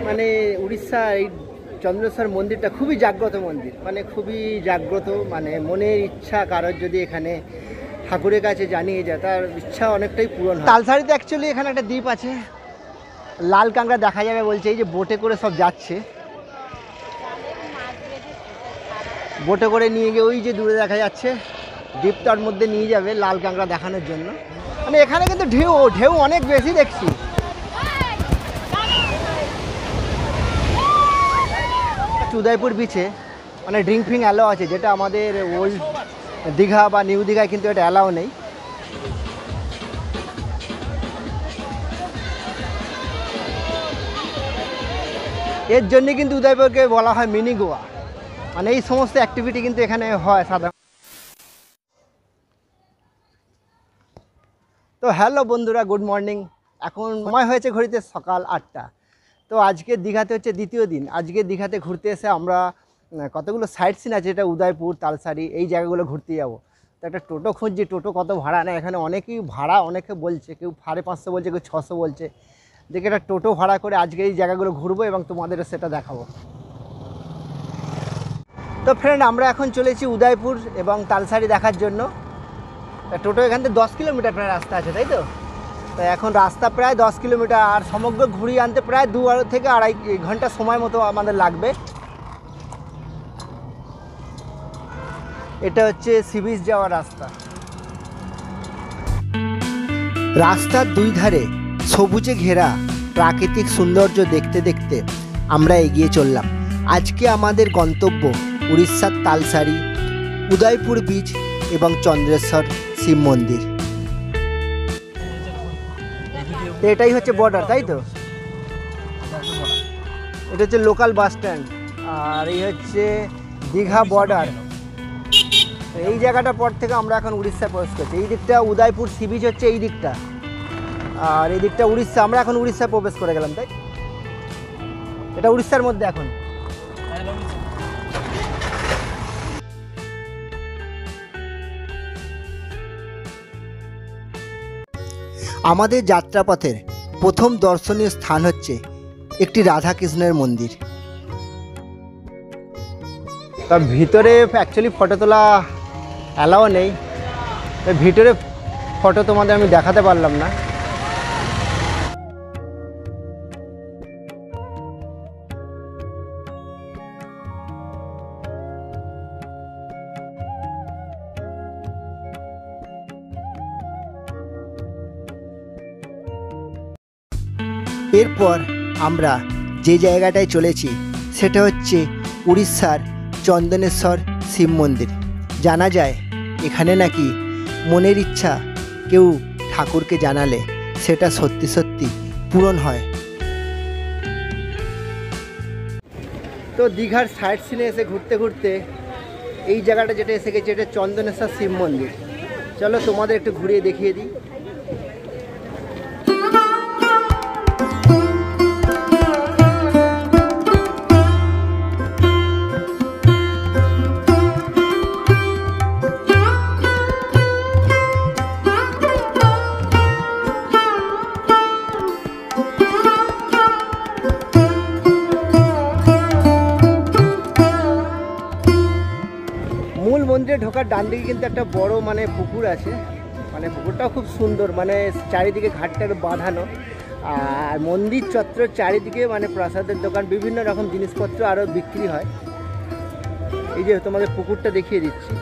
মানে উড়িষ্যা এই চন্দ্রেশ্বর মন্দিরটা খুবই জাগ্রত মন্দির, মানে খুবই জাগ্রত, মানে মনের ইচ্ছা কারোর যদি এখানে ঠাকুরের কাছে জানিয়ে যায় তার ইচ্ছা অনেকটাই পূরণ হয়। তালসারিতে অ্যাকচুয়ালি এখানে একটা দ্বীপ আছে, লাল কাঁকড়া দেখা যাবে বলছে, এই যে বোটে করে সব যাচ্ছে, বোটে করে নিয়ে গিয়ে ওই যে দূরে দেখা যাচ্ছে দ্বীপটার মধ্যে নিয়ে যাবে লাল কাঁকড়া দেখানোর জন্য। মানে এখানে কিন্তু ঢেউ ঢেউ অনেক বেশি দেখছি। উদয়পুর বিচে মানে ড্রিঙ্ক ফিং অ্যালাও আছে, যেটা আমাদের ওল্ড দীঘা বা নিউ দীঘায় কিন্তু এটা অ্যালাও নেই। এর জন্যে কিন্তু উদয়পুরকে বলা হয় মিনি গোয়া, মানে এই সমস্ত অ্যাক্টিভিটি কিন্তু এখানে হয় সাধারণত। তো হ্যালো বন্ধুরা, গুড মর্নিং। এখন সময় হয়েছে ঘড়িতে সকাল 8টা। তো আজকে দীঘাতে হচ্ছে দ্বিতীয় দিন। আজকে দীঘাতে ঘুরতে এসে আমরা কতগুলো সাইট সিন আছে, যেটা উদয়পুর, তালসারি, এই জায়গাগুলো ঘুরতে যাব। তো একটা টোটো খুঁজছি, টোটো কত ভাড়া নেয় এখানে, অনেকেই ভাড়া অনেকে বলছে, কেউ 550 বলছে, কেউ 600 বলছে। দেখে একটা টোটো ভাড়া করে আজকে এই জায়গাগুলো ঘুরবো এবং তোমাদের সেটা দেখাবো। তো ফ্রেন্ড, আমরা এখন চলেছি উদয়পুর এবং তালসারি দেখার জন্য। টোটো এখান থেকে 10 কিলোমিটার প্রায় রাস্তা আছে, তাই তো? তো এখন রাস্তা প্রায় 10 কিলোমিটার, আর সমগ্র ঘুরিয়ে আনতে প্রায় 2 থেকে 2.5 ঘন্টা সময় মতো আমাদের লাগবে। এটা হচ্ছে সি বিচ যাওয়ার রাস্তা। রাস্তার দুই ধারে সবুজে ঘেরা প্রাকৃতিক সৌন্দর্য দেখতে দেখতে আমরা এগিয়ে চললাম। আজকে আমাদের গন্তব্য উড়িষ্যার তালসারি, উদয়পুর বিচ এবং চন্দ্রেশ্বর শিব মন্দির। এটাই হচ্ছে বর্ডার, তাই তো? এটা হচ্ছে লোকাল বাস স্ট্যান্ড, আর এই হচ্ছে দীঘা বর্ডার। এই জায়গাটার পর থেকে আমরা এখন উড়িষ্যা প্রবেশ করছি। এই দিকটা উদয়পুর সি বিচ হচ্ছে এই দিকটা, আর এই দিকটা উড়িষ্যা। আমরা এখন উড়িষ্যা প্রবেশ করে গেলাম, তাই? এটা উড়িষ্যার মধ্যে এখন। আমাদের যাত্রাপথের প্রথম দর্শনীয় স্থান হচ্ছে একটি রাধাকৃষ্ণের মন্দির। তার ভিতরে অ্যাকচুয়ালি ফটো তোলা অ্যালাও নেই, ভিতরে ফটো তোমাদের আমি দেখাতে পারলাম না। এরপর আমরা যে জায়গাটায় চলেছি সেটা হচ্ছে উড়িষ্যার চন্দনেশ্বর শিব মন্দির। জানা যায় এখানে নাকি মনের ইচ্ছা কেউ ঠাকুরকে জানালে সেটা সত্যি সত্যি পূরণ হয়। তো দীঘার সাইট সিনে এসে ঘুরতে ঘুরতে এই জায়গাটা যেটা এসে গেছে, এটা চন্দনেশ্বর শিব মন্দির। চলো তোমাদের একটু ঘুরিয়ে দেখিয়ে দিই। মন্দিরে ঢোকার ডান দিকে কিন্তু একটা বড় মানে পুকুর আছে, মানে পুকুরটাও খুব সুন্দর, মানে চারিদিকে ঘাটটাকে বাঁধানো, আর মন্দির চত্বরের চারিদিকে মানে প্রসাদের দোকান, বিভিন্ন রকম জিনিসপত্র আরও বিক্রি হয়। এই যে তোমাদের পুকুরটা দেখিয়ে দিচ্ছি।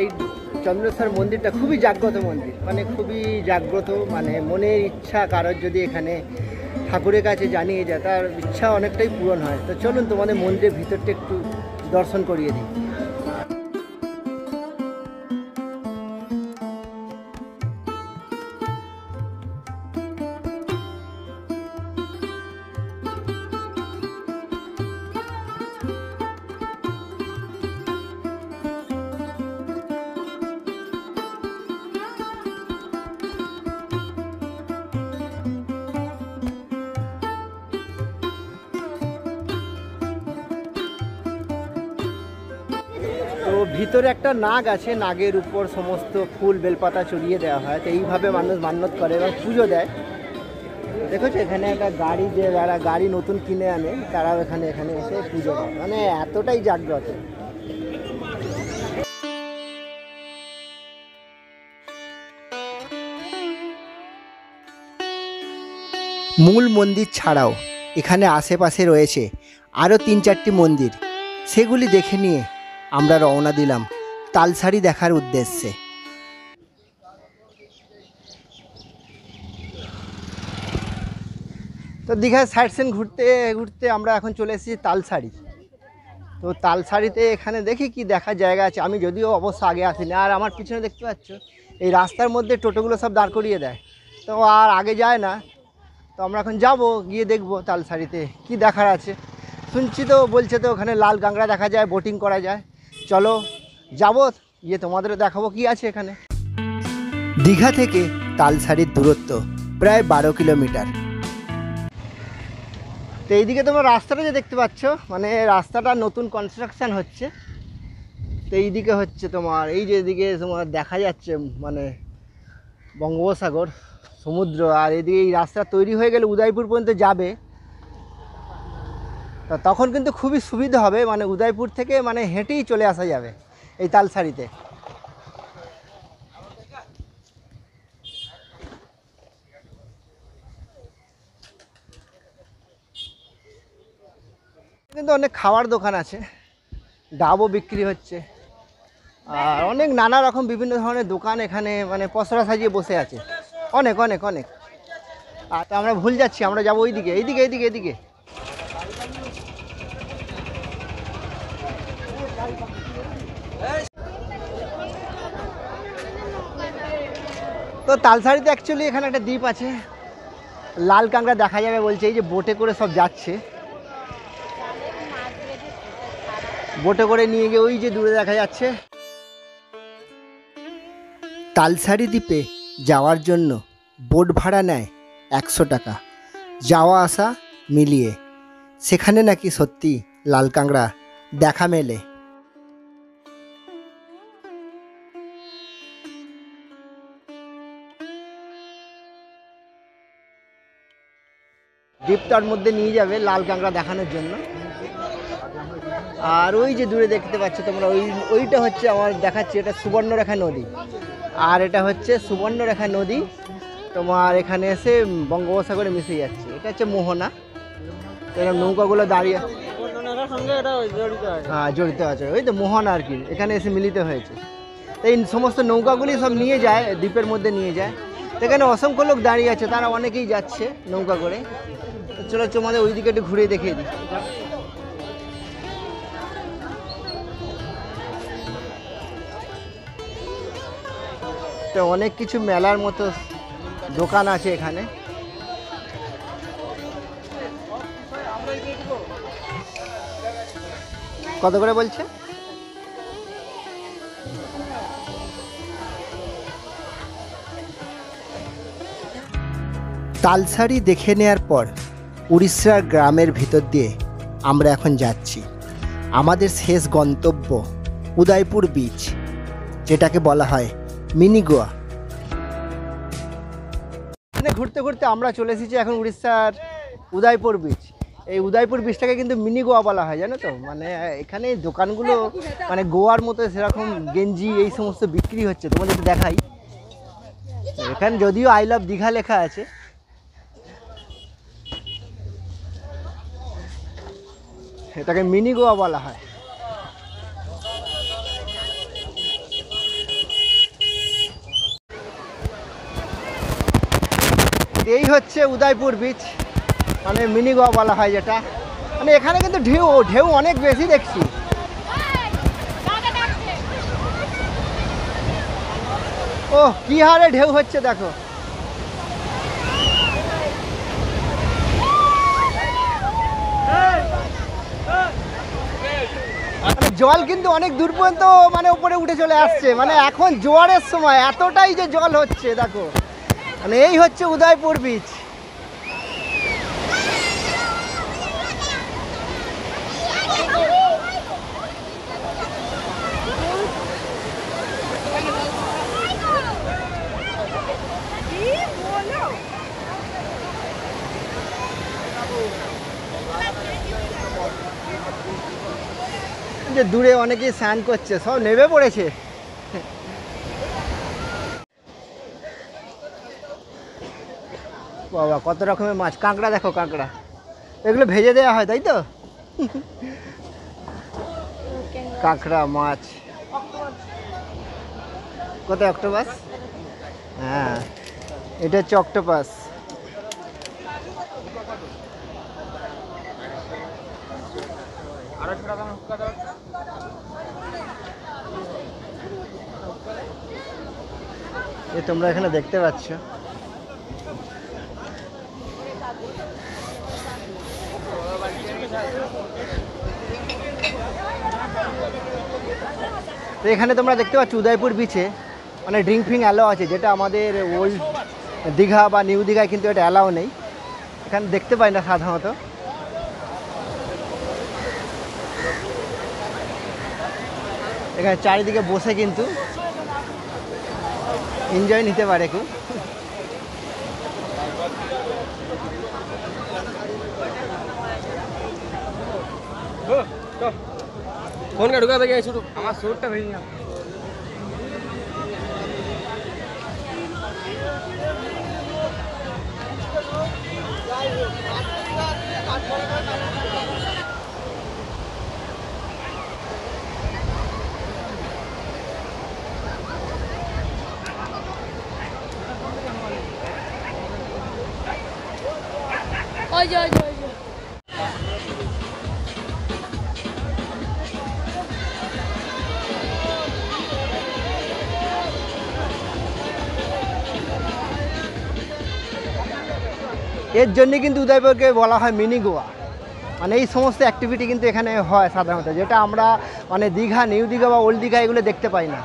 এই চন্দ্রেশ্বর মন্দিরটা খুবই জাগ্রত মন্দির, মানে খুবই জাগ্রত, মানে মনের ইচ্ছা কারোর যদি এখানে ঠাকুরের কাছে জানিয়ে যায় তার ইচ্ছা অনেকটাই পূরণ হয়। তো চলুন তোমাদের মন্দিরের ভিতরটা একটু দর্শন করিয়ে দিই। ভিতরে একটা নাগ আছে, নাগের উপর সমস্ত ফুল বেলপাতা চড়িয়ে দেওয়া হয়। তো এইভাবে মানুষ মান্যত করে এবং পুজো দেয়। দেখেছো এখানে একটা গাড়ি, যে যারা গাড়ি নতুন কিনে আনে তারাও এখানে এসে পুজো দেয়, মানে এতটাই জাগ্রত। মূল মন্দির ছাড়াও এখানে আশেপাশে রয়েছে আরও 3-4টি মন্দির, সেগুলি দেখে নিয়ে আমরা রওনা দিলাম তালসারি দেখার উদ্দেশ্যে। তো দীঘায় সাইট সিন ঘুরতে ঘুরতে আমরা এখন চলে এসেছি তালসারি। তো তালসারিতে এখানে দেখি কি দেখার জায়গা আছে। আমি যদিও অবশ্য আগে আসিনি। আর আমার পিছনে দেখতে পাচ্ছ এই রাস্তার মধ্যে টোটোগুলো সব দাঁড় করিয়ে দেয়, তো আর আগে যায় না। তো আমরা এখন যাব, গিয়ে দেখবো তালসারিতে কি দেখার আছে। শুনছি তো বলছে তো ওখানে লাল কাঁকড়া দেখা যায়, বোটিং করা যায়। চলো যাবো, গিয়ে তোমাদেরও দেখাবো কি আছে এখানে। দীঘা থেকে তালসারির দূরত্ব প্রায় 12 কিলোমিটার। তো এইদিকে তোমার রাস্তাটা যে দেখতে পাচ্ছ, মানে রাস্তাটা নতুন কনস্ট্রাকশান হচ্ছে। তো এইদিকে হচ্ছে তোমার এই যে এদিকে তোমার দেখা যাচ্ছে মানে বঙ্গোপসাগর, সমুদ্র। আর এদিকে এই রাস্তা তৈরি হয়ে গেলে উদয়পুর পর্যন্ত যাবে, তো তখন কিন্তু খুবই সুবিধা হবে। মানে উদয়পুর থেকে মানে হেঁটেই চলে আসা যাবে এই তালসারিতে। কিন্তু অনেক খাওয়ার দোকান আছে, ডাবও বিক্রি হচ্ছে, আর অনেক নানা রকম বিভিন্ন ধরনের দোকান এখানে মানে পসরা সাজিয়ে বসে আছে, অনেক অনেক অনেক। আর তো আমরা ভুল যাচ্ছি, আমরা যাবো ওইদিকে, এইদিকে এইদিকে এইদিকে। তো তালসারিতে অ্যাকচুয়ালি এখানে একটা দ্বীপ আছে, লাল কাঁকড়া দেখা যাবে বলছে। এই যে বোটে করে সব যাচ্ছে, বোটে করে নিয়ে গিয়ে ওই যে দূরে দেখা যাচ্ছে। তালসারি দ্বীপে যাওয়ার জন্য বোট ভাড়া নেয় 100 টাকা, যাওয়া আসা মিলিয়ে। সেখানে নাকি সত্যি লাল কাঁকড়া দেখা মেলে। দ্বীপটার মধ্যে নিয়ে যাবে লাল কাঁকড়া দেখানোর জন্য। আর ওই যে দূরে দেখতে পাচ্ছ তোমরা, ওইটা হচ্ছে আমার দেখাচ্ছি, এটা সুবর্ণরেখা নদী। আর এটা হচ্ছে সুবর্ণরেখা নদী তোমার এখানে এসে বঙ্গোপসাগরে মিশে যাচ্ছে। এটা হচ্ছে মোহনা। এরকম নৌকাগুলো দাঁড়িয়ে হ্যাঁ জড়িত আছে, ওই তো মোহনা আর কি, এখানে এসে মিলিত হয়েছে। এই সমস্ত নৌকাগুলি সব নিয়ে যায়, দ্বীপের মধ্যে নিয়ে যায়। এখানে অসংখ্য লোক দাঁড়িয়ে আছে, তারা অনেকেই যাচ্ছে নৌকা করে। চলো তোমাদের ওই দিকে একটু ঘুরে দেখিয়ে দিই। তো অনেক কিছু মেলার মতো দোকান আছে এখানে। কত করে বলছে? তালসারি দেখে নেয়ার পর উড়িষ্যার গ্রামের ভিতর দিয়ে আমরা এখন যাচ্ছি আমাদের শেষ গন্তব্য উদয়পুর বিচ, যেটাকে বলা হয় মিনি গোয়া। এখানে ঘুরতে ঘুরতে আমরা চলে এসেছি এখন উড়িষ্যার উদয়পুর বিচ। এই উদয়পুর বিচটাকে কিন্তু মিনি গোয়া বলা হয়, জানো তো। মানে এখানে দোকানগুলো মানে গোয়ার মতো সেরকম গেঞ্জি এই সমস্ত বিক্রি হচ্ছে, তোমাদের একটু দেখাই। এখানে যদিও আই লাভ দীঘা লেখা আছে, এটাকে মিনি গোয়া বলা হয়। এই হচ্ছে উদয়পুর বিচ, মানে মিনি গোয়া বলা হয় যেটা। মানে এখানে কিন্তু ঢেউ ঢেউ অনেক বেশি দেখছি। ও কি হারে ঢেউ হচ্ছে দেখো। জল কিন্তু অনেক দূর পর্যন্ত মানে উপরে উঠে চলে আসছে, মানে এখন জোয়ারের সময় এতটাই যে জল হচ্ছে দেখো। মানে এই হচ্ছে উদয়পুর বিচ। যে দূরে অনেকেই স্নান করছে, সব নেমে পড়েছে। বাবা কত রকমের মাছ, কাঁকড়া দেখো, কাঁকড়া এগুলো ভেজে দেওয়া হয় তাই তো? কাঁকড়া মাছ, কোথায় অক্টোপাস? হ্যাঁ, এটা হচ্ছে অক্টোপাস। তোমরা এখানে দেখতে পাচ্ছ তো এখানে তোমরা দেখতে পাচ্ছ উদয়পুর বিচে মানে ড্রিঙ্ক ফিং অ্যালাও আছে, যেটা আমাদের ওল্ড দীঘা বা নিউ দীঘায় কিন্তু এটা অ্যালাও নেই, এখানে দেখতে পাই না সাধারণত। এখানে চারিদিকে বসে কিন্তু এনজয় নিতে পারে কেউ। फोन का ढुका था शुरू हमारा सूट भाई এর জন্য কিন্তু উদয়পুরকে বলা হয় মিনি গোয়া, মানে এই সমস্ত অ্যাক্টিভিটি কিন্তু এখানে হয় সাধারণত, যেটা আমরা মানে দীঘা, নিউ দীঘা বা ওল্ড দীঘা এগুলো দেখতে পাই না।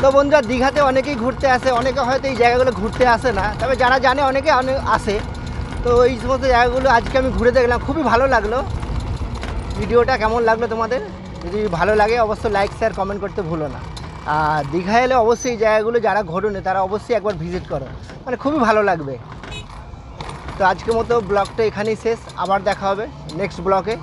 তো বন্ধুরা, দীঘাতে অনেকেই ঘুরতে আসে, অনেকে হয়তো এই জায়গাগুলো ঘুরতে আসে না, তবে যারা জানে অনেকে আসে। তো এই সমস্ত জায়গাগুলো আজকে আমি ঘুরে দেখলাম, খুবই ভালো লাগলো। ভিডিওটা কেমন লাগলো তোমাদের? যদি ভালো লাগে অবশ্যই লাইক, শেয়ার, কমেন্ট করতে ভুলো না। আর দীঘা এলে অবশ্যই এই জায়গাগুলো যারা ঘোরেনি তারা অবশ্যই একবার ভিজিট করো, মানে খুবই ভালো লাগবে। তো আজকের মতো ব্লগটা এখানেই শেষ, আবার দেখা হবে নেক্সট ব্লগে।